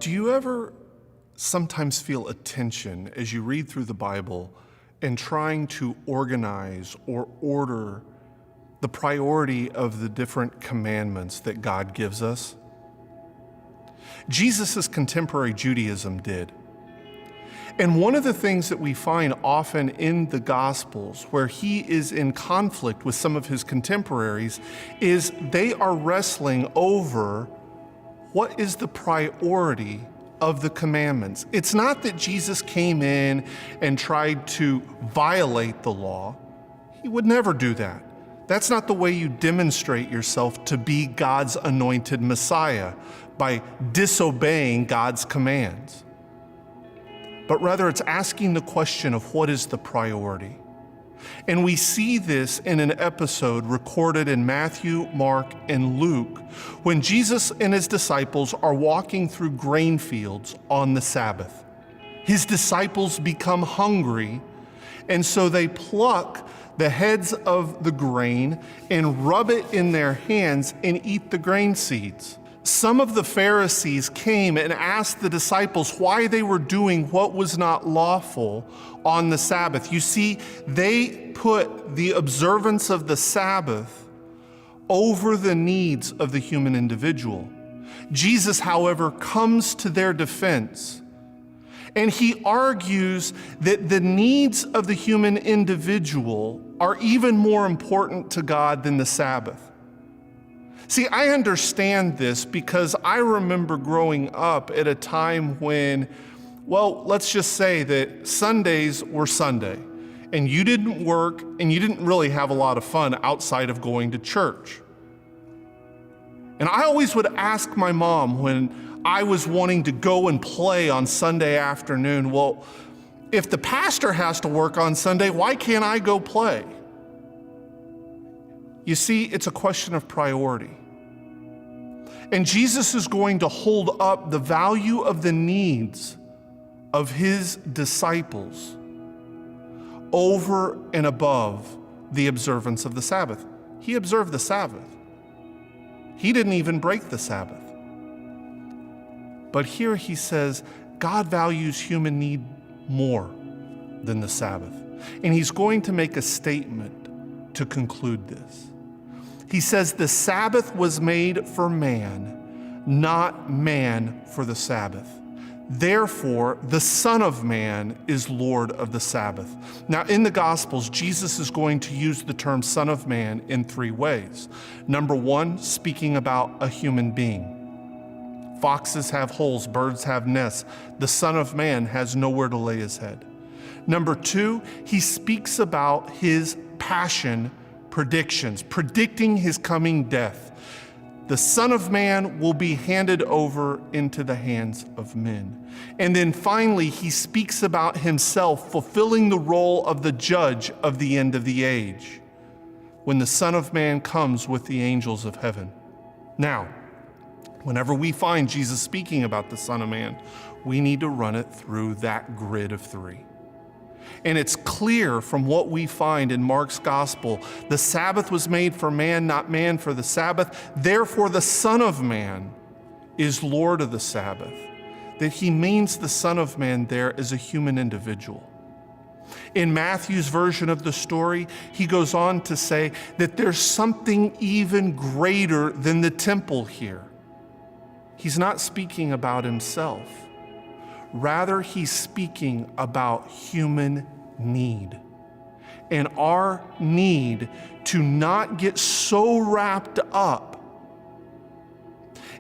Do you ever sometimes feel a tension as you read through the Bible and trying to organize or order the priority of the different commandments that God gives us? Jesus' contemporary Judaism did. And one of the things that we find often in the Gospels where he is in conflict with some of his contemporaries is they are wrestling over what is the priority of the commandments. It's not that Jesus came in and tried to violate the law. He would never do that. That's not the way you demonstrate yourself to be God's anointed Messiah, by disobeying God's commands. But rather it's asking the question of what is the priority. And we see this in an episode recorded in Matthew, Mark, and Luke when Jesus and his disciples are walking through grain fields on the Sabbath. His disciples become hungry, and so they pluck the heads of the grain and rub it in their hands and eat the grain seeds. Some of the Pharisees came and asked the disciples why they were doing what was not lawful on the Sabbath. You see, they put the observance of the Sabbath over the needs of the human individual. Jesus, however, comes to their defense, and he argues that the needs of the human individual are even more important to God than the Sabbath. See, I understand this because I remember growing up at a time when, well, let's just say that Sundays were Sunday, and you didn't work and you didn't really have a lot of fun outside of going to church. And I always would ask my mom when I was wanting to go and play on Sunday afternoon, well, if the pastor has to work on Sunday, why can't I go play? You see, it's a question of priority. And Jesus is going to hold up the value of the needs of his disciples over and above the observance of the Sabbath. He observed the Sabbath. He didn't even break the Sabbath. But here he says, God values human need more than the Sabbath. And he's going to make a statement to conclude this. He says, the Sabbath was made for man, not man for the Sabbath. Therefore, the Son of Man is Lord of the Sabbath. Now, in the Gospels, Jesus is going to use the term Son of Man in three ways. Number one, speaking about a human being. Foxes have holes, birds have nests. The Son of Man has nowhere to lay his head. Number two, he speaks about his passion predicting his coming death. The Son of Man will be handed over into the hands of men. And then finally, he speaks about himself fulfilling the role of the judge of the end of the age, when the Son of Man comes with the angels of heaven. Now, whenever we find Jesus speaking about the Son of Man, we need to run it through that grid of three. And it's clear from what we find in Mark's gospel, the Sabbath was made for man, not man for the Sabbath. Therefore, the Son of Man is Lord of the Sabbath. That he means the Son of Man there as a human individual. In Matthew's version of the story, he goes on to say that there's something even greater than the temple here. He's not speaking about himself. Rather, he's speaking about human need and our need to not get so wrapped up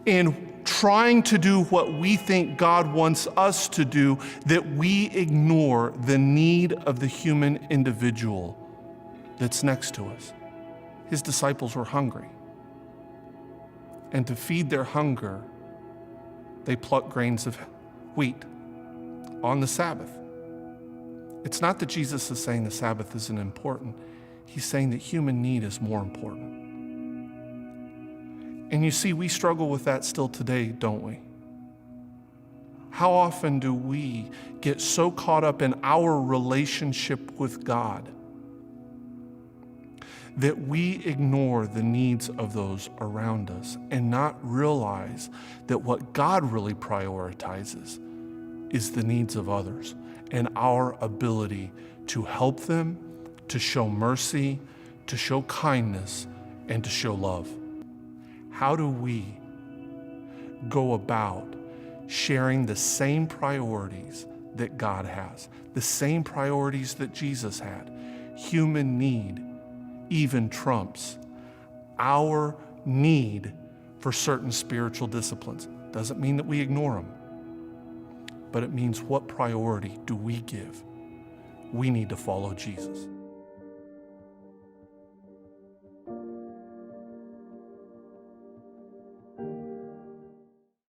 in trying to do what we think God wants us to do that we ignore the need of the human individual that's next to us. His disciples were hungry, and to feed their hunger, they plucked grains of wheat on the Sabbath. It's not that Jesus is saying the Sabbath isn't important. He's saying that human need is more important. And you see, we struggle with that still today, don't we? How often do we get so caught up in our relationship with God that we ignore the needs of those around us and not realize that what God really prioritizes is the needs of others and our ability to help them, to show mercy, to show kindness, and to show love. How do we go about sharing the same priorities that God has, the same priorities that Jesus had? Human need even trumps our need for certain spiritual disciplines. Doesn't mean that we ignore them, but it means what priority do we give? We need to follow Jesus.